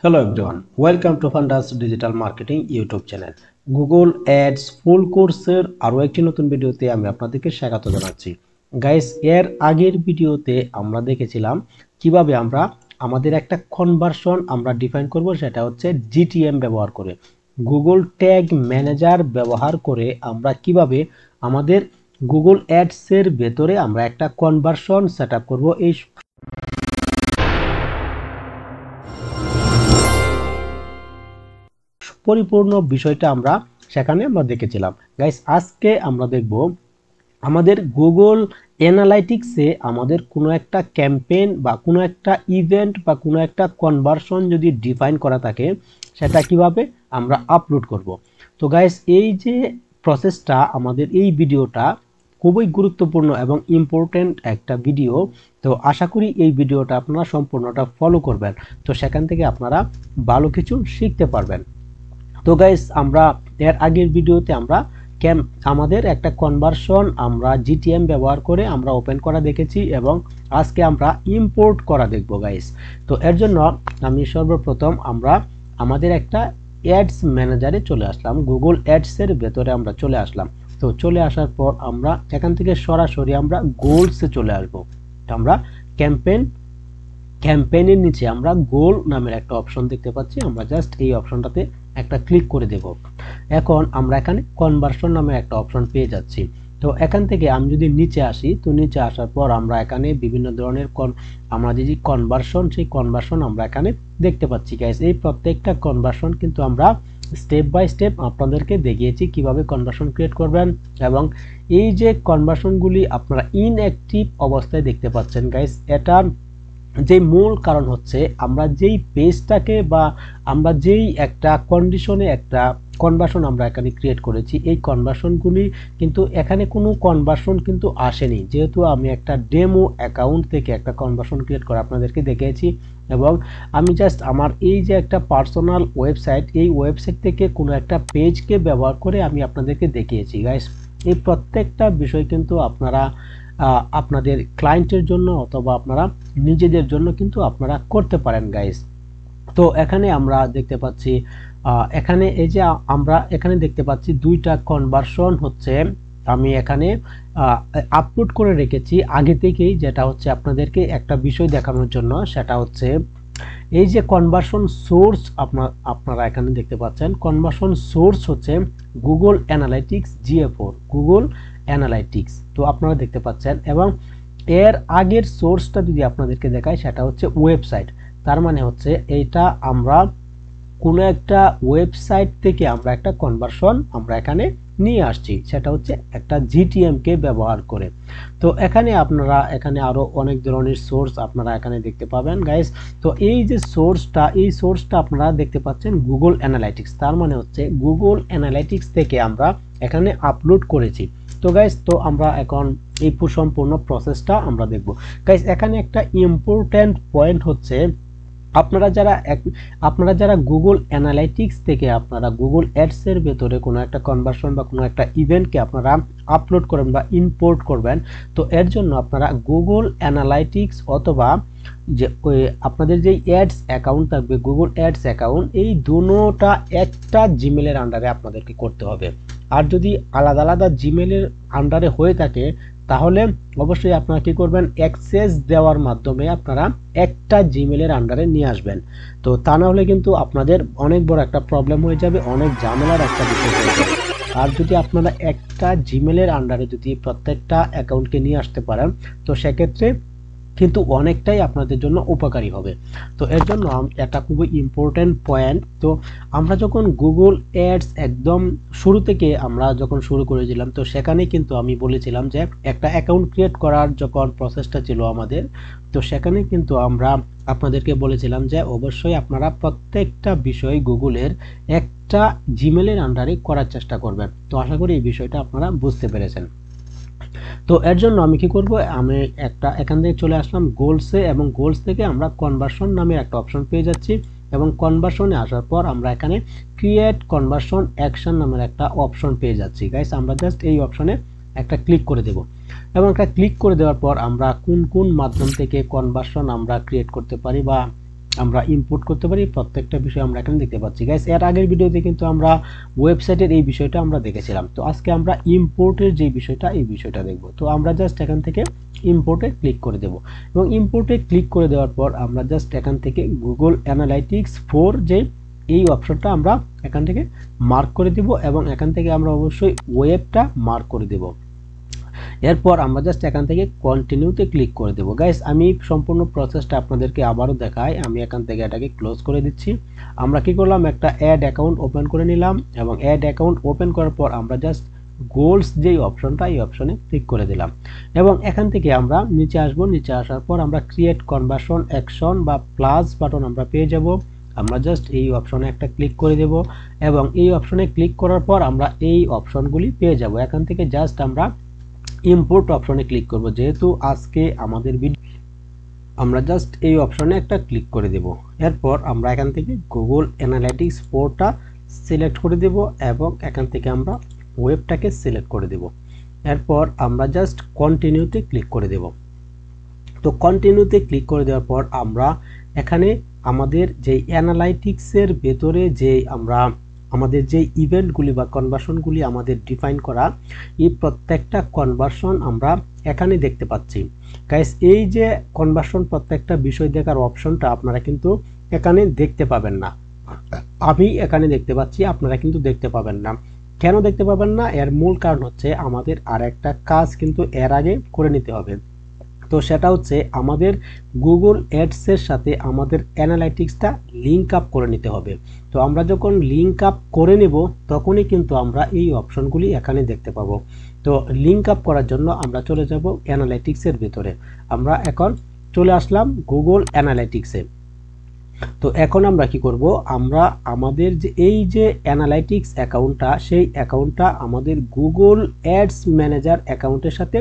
Hello everyone, welcome to Fundas Digital Marketing YouTube channel. Google Ads ফুল কোর্সের আরো একটি নতুন ভিডিওতে আমি আপনাদেরকে স্বাগত জানাচ্ছি। গাইস, এর আগের ভিডিওতে আমরা দেখেছিলাম কিভাবে আমরা আমাদের একটা কনভার্সন আমরা ডিফাইন করব, সেটা হচ্ছে GTM ব্যবহার করে। গুগল ট্যাগ ম্যানেজার ব্যবহার করে আমরা কিভাবে আমাদের গুগল অ্যাডস এর ভেতরে আমরা একটা কনভার্সন সেটআপ করব। এই পরিপূর্ণ বিষয়টা আমরা সেখানে দেখেছিলাম। গাইস, আজকে আমরা দেখব আমাদের গুগল অ্যানালাইটিক্সে আমাদের কোনো একটা ক্যাম্পেইন বা কোনো একটা ইভেন্ট বা কোনো একটা কনভার্সন যদি ডিফাইন করা থাকে, সেটা কিভাবে আমরা আপলোড করব। তো গাইস, এই যে প্রসেসটা, আমাদের এই ভিডিওটা খুবই গুরুত্বপূর্ণ এবং ইম্পর্টেন্ট একটা ভিডিও। তো আশা করি এই ভিডিওটা আপনারা সম্পূর্ণটা ফলো করবেন, তো সেখান থেকে আপনারা ভালো কিছু শিখতে পারবেন। তো গাইস, আমরা এর আগের ভিডিওতে আমরা আমাদের একটা কনভার্সন আমরা GTM ব্যবহার করে আমরা ওপেন করা দেখেছি, এবং আজকে আমরা ইম্পোর্ট করা দেখব গাইস। তো এর জন্য আমি সর্বপ্রথম আমরা আমাদের একটা অ্যাডস ম্যানেজারে চলে আসলাম, গুগল অ্যাডস এর ভেতরে আমরা চলে আসলাম। তো চলে আসার পর আমরা এখান থেকে সরাসরি আমরা গোলসে চলে আসব। আমরা ক্যাম্পেইনের নিচে আমরা গোল নামের একটা অপশন দেখতে পাচ্ছি, আমরা জাস্ট এই অপশনটাতে একটা ক্লিক করে দেব। এখন আমরা এখানে কনভার্সন নামের একটা অপশন পেয়ে যাচ্ছি। তো এখান থেকে আমি যদি নিচে আসি, তো নিচে আসার পর আমরা এখানে বিভিন্ন ধরনের আমরা যে কনভার্সন, সেই কনভার্সন আমরা এখানে দেখতে পাচ্ছি গাইস। এই প্রত্যেকটা কনভার্সন কিন্তু আমরা স্টেপ বাই স্টেপ আপনাদেরকে দেখিয়েছি কিভাবে কনভার্সন ক্রিয়েট করবেন, এবং এই যে কনভার্সনগুলি আপনারা ইনঅ্যাক্টিভ অবস্থায় দেখতে পাচ্ছেন গাইস, এটা যে মূল কারণ হচ্ছে আমরা যেই পেজটাকে বা আমরা যেই একটা কন্ডিশনে একটা কনভার্সন আমরা এখানে ক্রিয়েট করেছি, এই কনভার্সনগুলি কিন্তু এখানে কোনো কনভার্সন কিন্তু আসেনি, যেহেতু আমি একটা ডেমো অ্যাকাউন্ট থেকে একটা কনভার্সন ক্রিয়েট করে আপনাদেরকে দেখিয়েছি, এবং আমি জাস্ট আমার এই যে একটা পার্সোনাল ওয়েবসাইট, এই ওয়েবসাইট থেকে কোনো একটা পেজকে ব্যবহার করে আমি আপনাদেরকে দেখিয়েছি গাইস। এই প্রত্যেকটা বিষয় কিন্তু আপনারা আপনাদের ক্লায়েন্টের জন্য অথবা আপনারা নিজেদের জন্য কিন্তু আপনারা করতে পারেন গাইস। তো এখানে আমরা দেখতে পাচ্ছি এখানে এই যে আমরা এখানে দেখতে পাচ্ছি দুইটা কনভার্সন হচ্ছে আমি এখানে আপলোড করে রেখেছি আগে থেকেই, যেটা হচ্ছে আপনাদেরকে একটা বিষয় দেখানোর জন্য। সেটা হচ্ছে এই যে কনভার্সন সোর্স আপনারা এখানে দেখতে পাচ্ছেন, কনভার্সন সোর্স হচ্ছে Google Analytics GA4, Google analytics. তো আপনারা দেখতে পাচ্ছেন, এবং এর আগের সোর্সটা যদি আপনাদেরকে দেখায়, সেটা হচ্ছে ওয়েবসাইট। তার মানে হচ্ছে এইটা আমরা কোনো একটা ওয়েবসাইট থেকে আমরা একটা কনভার্সন আমরা এখানে নিয়ে আসছি, সেটা হচ্ছে একটা GTM কে ব্যবহার করে। তো এখানে আপনারা এখানে আরো অনেক ধরনের সোর্স আপনারা এখানে দেখতে পাবেন গাইস। তো এই যে সোর্সটা আপনারা দেখতে পাচ্ছেন গুগল অ্যানালাইটিক্স, তার মানে হচ্ছে গুগল অ্যানালাইটিক্স থেকে আমরা এখানে আপলোড করেছি। তো গাইস, তো আমরা এখন এই সম্পূর্ণ প্রসেসটা আমরা দেখব গাইস। এখানে একটা ইম্পর্টেন্ট পয়েন্ট হচ্ছে আপনারা যারা গুগল অ্যানালাইটিক্স থেকে আপনারা গুগল অ্যাডস এর ভেতরে কোনো একটা কনভার্সন বা কোনো একটা ইভেন্টকে আপনারা আপলোড করবেন বা ইম্পোর্ট করবেন, তো এর জন্য আপনারা গুগল অ্যানালাইটিক্স অথবা যে আপনাদের যে অ্যাডস অ্যাকাউন্ট থাকবে, গুগল অ্যাডস অ্যাকাউন্ট, এই দুটোটা একটা জিমেলের আন্ডারে আপনাদেরকে করতে হবে। আর যদি আলাদা আলাদা জিমেলের আন্ডারে হয়ে থাকে, তাহলে অবশ্যই আপনারা কি করবেন, অ্যাক্সেস দেওয়ার মাধ্যমে আপনারা একটা জিমেলের আন্ডারে নিয়ে আসবেন। তো তা না হলে কিন্তু আপনাদের অনেক বড় একটা প্রবলেম হয়ে যাবে, অনেক ঝামেলার একটা বিষয় হয়ে যাবে। আর যদি আপনারা একটা জিমেলের আন্ডারে যদি প্রত্যেকটা অ্যাকাউন্টকে নিয়ে আসতে পারেন, তো সেক্ষেত্রে কিন্তু অনেকটাই আপনাদের জন্য উপকারী হবে। তো এর জন্য এটা খুবই ইম্পর্টেন্ট পয়েন্ট। তো আমরা যখন গুগল অ্যাডস একদম শুরু থেকে আমরা যখন শুরু করেছিলাম, তো সেখানে কিন্তু আমি বলেছিলাম যে একটা অ্যাকাউন্ট ক্রিয়েট করার যখন প্রসেসটা ছিল আমাদের, তো সেখানে কিন্তু আমরা আপনাদেরকে বলেছিলাম যে অবশ্যই আপনারা প্রত্যেকটা বিষয় গুগলের একটা জিমেলের আন্ডারে করার চেষ্টা করবেন। তো আশা করি এই বিষয়টা আপনারা বুঝতে পেরেছেন। তো এর জন্য আমি কি করব, আমি একটা এখান থেকে চলে আসলাম গোলসে, এবং গোলস থেকে আমরা কনভার্সন নামে একটা অপশন পেয়ে যাচ্ছি, এবং কনভার্সনে আসার পর আমরা এখানে ক্রিয়েট কনভার্সন অ্যাকশন নামের একটা অপশন পেয়ে যাচ্ছি গাইস। আমরা জাস্ট এই অপশনে একটা ক্লিক করে দেব, এবং একটা ক্লিক করে দেওয়ার পর আমরা কোন কোন মাধ্যম থেকে কনভার্সন আমরা ক্রিয়েট করতে পারি বা আমরা ইম্পোর্ট করতে পারি, প্রত্যেকটা বিষয় আমরা এখানে দেখতে পাচ্ছি। গাইস এর আগের ভিডিওতে কিন্তু আমরা ওয়েবসাইটের এই বিষয়টা আমরা দেখেছিলাম। তো আজকে আমরা ইম্পোর্টের যে বিষয়টা, এই বিষয়টা দেখব। তো আমরা জাস্ট এখান থেকে ইম্পোর্টে ক্লিক করে দেব, এবং ইম্পোর্টে ক্লিক করে দেওয়ার পর আমরা জাস্ট এখান থেকে গুগল অ্যানালাইটিক্স 4 যে এই অপশনটা আমরা এখান থেকে মার্ক করে দিব, এবং এখান থেকে আমরা অবশ্যই ওয়েবটা মার্ক করে দেব। এরপর আমরা জাস্ট এখান থেকে কন্টিনিউতে ক্লিক করে দেব। গাইস আমি সম্পূর্ণ প্রসেসটা আপনাদেরকে আবারও দেখাই। আমি এখান থেকে এটাকে ক্লোজ করে দিচ্ছি। আমরা কি করলাম, একটা অ্যাড অ্যাকাউন্ট ওপেন করে নিলাম, এবং অ্যাড অ্যাকাউন্ট ওপেন করার পর আমরা জাস্ট গোলস যেই অপশনটা, এই অপশনে ক্লিক করে দিলাম, এবং এখান থেকে আমরা নিচে আসব। নিচে আসার পর আমরা ক্রিয়েট কনভার্সন অ্যাকশন বা প্লাস বাটন আমরা পেয়ে যাব। আমরা জাস্ট এই অপশনে একটা ক্লিক করে দেব, এবং এই অপশনে ক্লিক করার পর আমরা এই অপশনগুলি পেয়ে যাব। এখান থেকে জাস্ট আমরা ইম্পোর্ট অপশনে ক্লিক করব। যেহেতু আজকে আমাদের ভিডিও, আমরা জাস্ট এই অপশনে একটা ক্লিক করে দেব। এরপর আমরা এখান থেকে গুগল অ্যানালাইটিক্স 4টা সিলেক্ট করে দেব, এবং এখান থেকে আমরা ওয়েবটাকে সিলেক্ট করে দেব। এরপর আমরা জাস্ট কন্টিনিউতে ক্লিক করে দেব। তো কন্টিনিউতে ক্লিক করে দেওয়ার পর আমরা এখানে আমাদের যে অ্যানালাইটিক্সের ভেতরে যে আমরা আমাদের যে ইভেন্টগুলি বা কনভার্সনগুলি আমাদের ডিফাইন করা, এই প্রত্যেকটা কনভার্সন আমরা এখানে দেখতে পাচ্ছি। গাইস এই যে কনভার্সন প্রত্যেকটা বিষয় দেখার অপশনটা আপনারা কিন্তু এখানে দেখতে পাবেন না। আমি এখানে দেখতে পাচ্ছি, আপনারা কিন্তু দেখতে পাবেন না। কেন দেখতে পাবেন না? এর মূল কারণ হচ্ছে আমাদের আর একটা কাজ কিন্তু এর আগে করে নিতে হবে। তো সেটা হচ্ছে আমাদের গুগল অ্যাডসের সাথে আমাদের অ্যানালাইটিক্সটা লিঙ্ক আপ করে নিতে হবে। তো আমরা যখন লিঙ্ক আপ করে নেব তখনই কিন্তু আমরা এই অপশনগুলি এখানে দেখতে পাবো। তো লিঙ্ক আপ করার জন্য আমরা চলে যাব অ্যানালাইটিক্সের ভিতরে। আমরা এখন চলে আসলাম গুগল অ্যানালাইটিক্সে। তো এখন আমরা কি করব, আমরা আমাদের যে এই যে অ্যানালাইটিক্স অ্যাকাউন্টটা, সেই অ্যাকাউন্টটা আমাদের গুগল অ্যাডস ম্যানেজার অ্যাকাউন্টের সাথে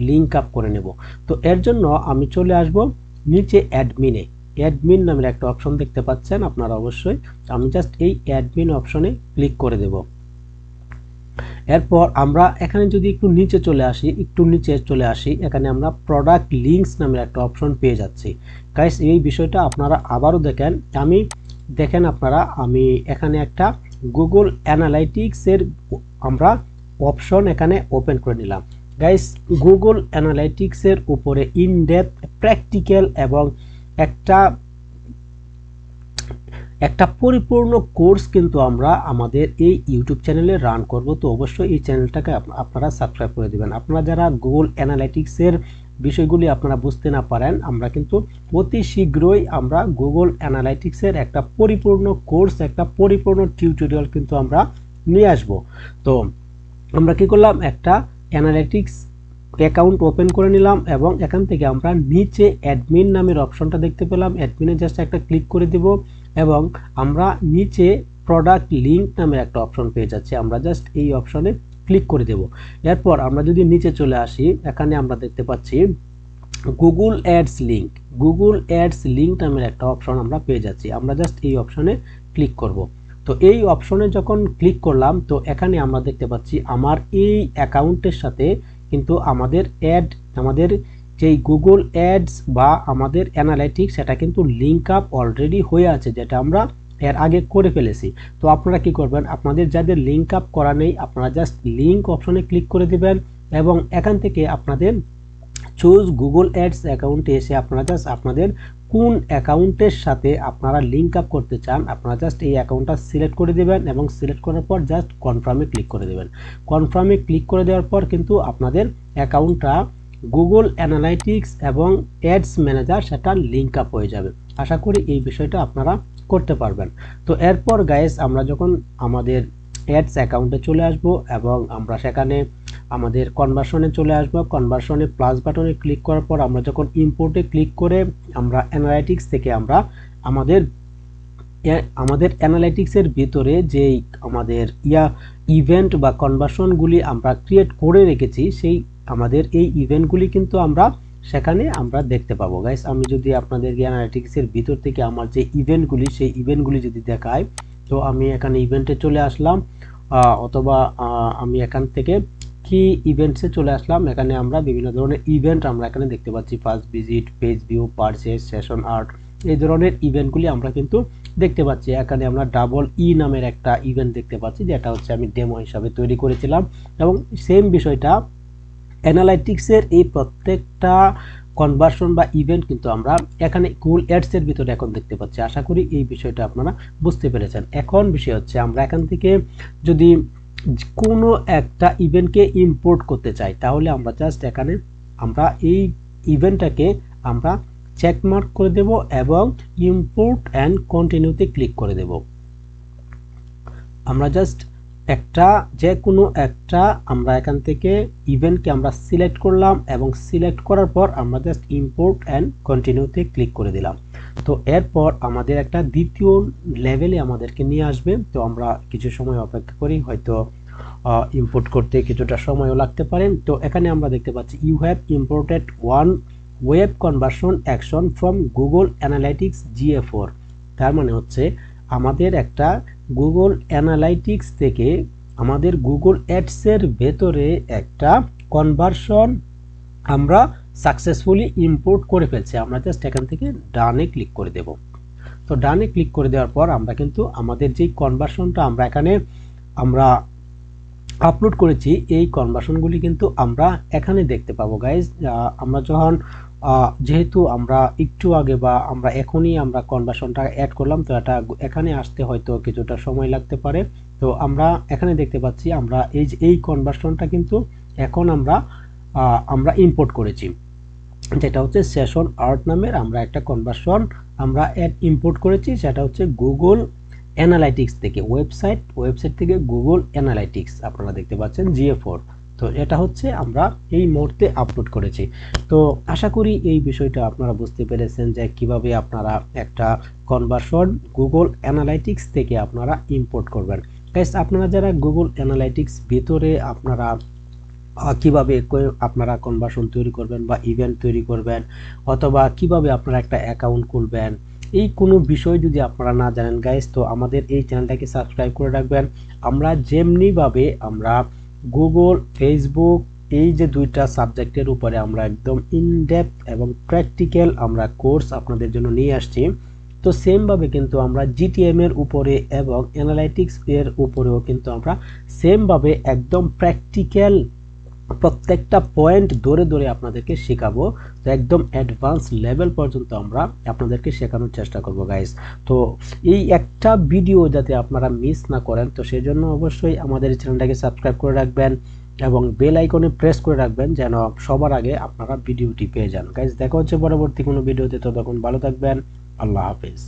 লিঙ্ক আপ করে নেব। তো এর জন্য আমি চলে আসব নিচে অ্যাডমিনে। অ্যাডমিন নামের একটা অপশন দেখতে পাচ্ছেন আপনারা অবশ্যই। আমি জাস্ট এই অ্যাডমিন অপশনে ক্লিক করে দেব। এরপর আমরা এখানে যদি একটু নিচে চলে আসি, এখানে আমরা প্রোডাক্ট লিঙ্কস নামের একটা অপশন পেয়ে যাচ্ছি। গাইস এই বিষয়টা আপনারা আবারও দেখেন আপনারা, আমি এখানে একটা গুগল অ্যানালাইটিক্সের আমরা অপশন এখানে ওপেন করে নিলাম। গাইস গুগল অ্যানালাইটিক্সের উপরে ইন ডেপথ প্র্যাকটিক্যাল এবং একটা পরিপূর্ণ কোর্স কিন্তু আমরা আমাদের এই ইউটিউব চ্যানেলে রান করব। তো অবশ্যই এই চ্যানেলটাকে আপনারা সাবস্ক্রাইব করে দিবেন। আপনারা যারা গুগল অ্যানালাইটিক্সের বিষয়গুলি আপনারা বুঝতে না পারেন, আমরা কিন্তু অতি শীঘ্রই আমরা গুগল অ্যানালাইটিক্সের একটা পরিপূর্ণ কোর্স, একটা পরিপূর্ণ টিউটোরিয়াল কিন্তু আমরা নিয়ে আসব। তো আমরা কি করলাম, একটা অ্যানালাইটিক্স অ্যাকাউন্ট ওপেন করে নিলাম, এবং এখান থেকে আমরা নিচে অ্যাডমিন নামের অপশনটা দেখতে পেলাম। অ্যাডমিনে জাস্ট একটা ক্লিক করে দিব, এবং আমরা নিচে প্রোডাক্ট লিঙ্ক নামের একটা অপশন পেয়ে যাচ্ছি। আমরা জাস্ট এই অপশনে ক্লিক করে দেব। এরপর আমরা যদি নিচে চলে আসি, এখানে আমরা দেখতে পাচ্ছি গুগল অ্যাডস লিঙ্ক নামের একটা অপশন আমরা পেয়ে যাচ্ছি। আমরা জাস্ট এই অপশনে ক্লিক করব। তো এই অপশনে যখন ক্লিক করলাম, তো এখানে আমরা দেখতে পাচ্ছি আমার এই অ্যাকাউন্টের সাথে কিন্তু আমাদের যেই গুগল অ্যাডস বা আমাদের অ্যানালাইটিক্স, সেটা কিন্তু লিঙ্ক আপ অলরেডি হয়ে আছে, যেটা আমরা এর আগে করে ফেলেছি। তো আপনারা কি করবেন, আপনাদের যাদের লিঙ্ক আপ করা নেই, আপনারা জাস্ট লিঙ্ক অপশনে ক্লিক করে দিবেন, এবং এখান থেকে আপনাদের চুজ গুগল অ্যাডস অ্যাকাউন্টে এসে আপনারা জাস্ট আপনাদের কোন অ্যাকাউন্টের সাথে আপনারা লিঙ্ক আপ করতে চান, আপনারা জাস্ট এই অ্যাকাউন্টটা সিলেক্ট করে দিবেন, এবং সিলেক্ট করার পর জাস্ট কনফার্মে ক্লিক করে দেবেন। কনফার্মে ক্লিক করে দেওয়ার পর কিন্তু আপনাদের অ্যাকাউন্টটা গুগল অ্যানালাইটিক্স এবং অ্যাডস ম্যানেজার সেটা লিঙ্ক আপ হয়ে যাবে। আশা করি এই বিষয়টা আপনারা করতে পারবেন। তো এরপর গাইস আমরা যখন আমাদের অ্যাডস অ্যাকাউন্টে চলে আসব, এবং আমরা সেখানে আমাদের কনভার্সনে চলে আসব। কনভার্সনে প্লাস বাটনে ক্লিক করার পর আমরা যখন ইম্পোর্টে ক্লিক করে আমরা অ্যানালাইটিক্স থেকে আমরা আমাদের অ্যানালাইটিক্সের ভিতরে যে আমাদের ইভেন্ট বা কনভার্সনগুলি আমরা ক্রিয়েট করে রেখেছি, সেই আমাদের এই ইভেন্টগুলি কিন্তু আমরা সেখানে আমরা দেখতে পাবো। গাইস আমি যদি আপনাদের অ্যানালাইটিক্সের ভিতর থেকে আমার যে ইভেন্টগুলি, সেই ইভেন্টগুলি যদি দেখাই, তো আমি এখানে ইভেন্টে চলে আসলাম, অথবা আমি এখান থেকে কি ইভেন্টসে চলে আসলাম। এখানে আমরা বিভিন্ন ধরনের ইভেন্ট আমরা এখানে দেখতে পাচ্ছি, first visit, page view, purchase, session art, এই ধরনের ইভেন্টগুলি আমরা কিন্তু দেখতে পাচ্ছি। এখানে আমরা ডাবল ই নামের একটা ইভেন্ট দেখতে পাচ্ছি, যেটা হচ্ছে আমি ডেমো হিসাবে তৈরি করেছিলাম। এবং সেম বিষয়টা অ্যানালাইটিক্সের এই প্রত্যেকটা কনভার্সন বা ইভেন্ট কিন্তু আমরা এখানে গুগল অ্যাডস এর ভিতরে এখন দেখতে পাচ্ছি। আশা করি এই বিষয়টা আপনারা বুঝতে পেরেছেন। এখন বিষয় হচ্ছে আমরা এখান থেকে যদি কোনো একটা ইভেন্টকে ইম্পোর্ট করতে চাই, তাহলে আমরা জাস্ট এখানে আমরা এই ইভেন্টটাকে আমরা চেক মার্ক করে দেব এবং ইম্পোর্ট অ্যান্ড কন্টিনিউতে ক্লিক করে দেব। আমরা জাস্ট একটা যে কোনো একটা আমরা এখান থেকে ইভেন্টকে আমরা সিলেক্ট করলাম এবং সিলেক্ট করার পর আমরা জাস্ট ইম্পোর্ট অ্যান্ড কন্টিনিউতে ক্লিক করে দিলাম। তো এরপর আমাদের একটা দ্বিতীয় লেভেলে আমাদেরকে নিয়ে আসবে। তো আমরা কিছু সময় অপেক্ষা করি, হয়তো ইম্পোর্ট করতে কিছুটা সময়ও লাগতে পারে। তো এখানে আমরা দেখতে পাচ্ছি you have imported one web conversion action from Google Analytics GA4। তার মানে হচ্ছে আমাদের একটা গুগল অ্যানালাইটিক্স থেকে আমাদের গুগল অ্যাডসের ভেতরে একটা কনভার্সন আমরা সাকসেসফুলি ইম্পোর্ট করে ফেলছি। আমরা জাস্ট এখান থেকে ডানে ক্লিক করে দেব। তো ডানে ক্লিক করে দেওয়ার পর আমরা কিন্তু আমাদের যেই কনভার্সনটা আমরা এখানে আমরা আপলোড করেছি, এই কনভার্সনগুলি কিন্তু আমরা এখানে দেখতে পাবো গাইজ। আমরা যখন যেহেতু আমরা একটু আগে বা আমরা এখনই আমরা কনভার্সনটা অ্যাড করলাম, তো এটা এখানে আসতে হয়তো কিছুটা সময় লাগতে পারে। তো আমরা এখানে দেখতে পাচ্ছি আমরা এই কনভার্সনটা কিন্তু এখন আমরা ইম্পোর্ট করেছি, যেটা হচ্ছে সেশন আর্ট নামের আমরা একটা কনভার্সন আমরা ইম্পোর্ট করেছি। সেটা হচ্ছে গুগল অ্যানালাইটিক্স থেকে, ওয়েবসাইট থেকে গুগল অ্যানালাইটিক্স আপনারা দেখতে পাচ্ছেন GA4। তো এটা হচ্ছে আমরা এই মুহূর্তে আপলোড করেছি। তো আশা করি এই বিষয়টা আপনারা বুঝতে পেরেছেন যে কিভাবে আপনারা একটা কনভার্সন গুগল অ্যানালাইটিক্স থেকে আপনারা ইম্পোর্ট করবেন। গাইস, আপনারা যারা গুগল অ্যানালাইটিক্স ভিতরে আপনারা কিভাবে আপনারা কনভার্সন তৈরি করবেন বা ইভেন্ট তৈরি করবেন, অথবা কিভাবে আপনারা একটা অ্যাকাউন্ট খুলবেন, এই কোনো বিষয় যদি আপনারা না জানেন গাইস, তো আমাদের এই চ্যানেলটাকে সাবস্ক্রাইব করে রাখবেন। আমরা যেমনিভাবে আমরা গুগল, ফেসবুক এই যে দুইটা সাবজেক্টের উপরে আমরা একদম ইনডেপথ এবং প্র্যাকটিক্যাল আমরা কোর্স আপনাদের জন্য নিয়ে আসছি, তো সেমভাবে কিন্তু আমরা GTM এর উপরে এবং অ্যানালাইটিক্স এর উপরেও কিন্তু আমরা সেমভাবে একদম প্র্যাকটিক্যাল প্রত্যেকটা পয়েন্ট ধরে ধরে আপনাদেরকে শেখাবো। তো একদম অ্যাডভান্স লেভেল পর্যন্ত আমরা আপনাদেরকে শেখানোর চেষ্টা করব গাইস। তো এই একটা ভিডিও যাতে আপনারা মিস না করেন, তো সেই জন্য অবশ্যই আমাদের চ্যানেলটাকে সাবস্ক্রাইব করে রাখবেন এবং বেল আইকনে প্রেস করে রাখবেন, যেন সবার আগে আপনারা ভিডিওটি পেয়ে যান। গাইস, দেখা হচ্ছে পরবর্তী কোনো ভিডিওতে। ততক্ষণ ভালো থাকবেন। আল্লাহ হাফেজ।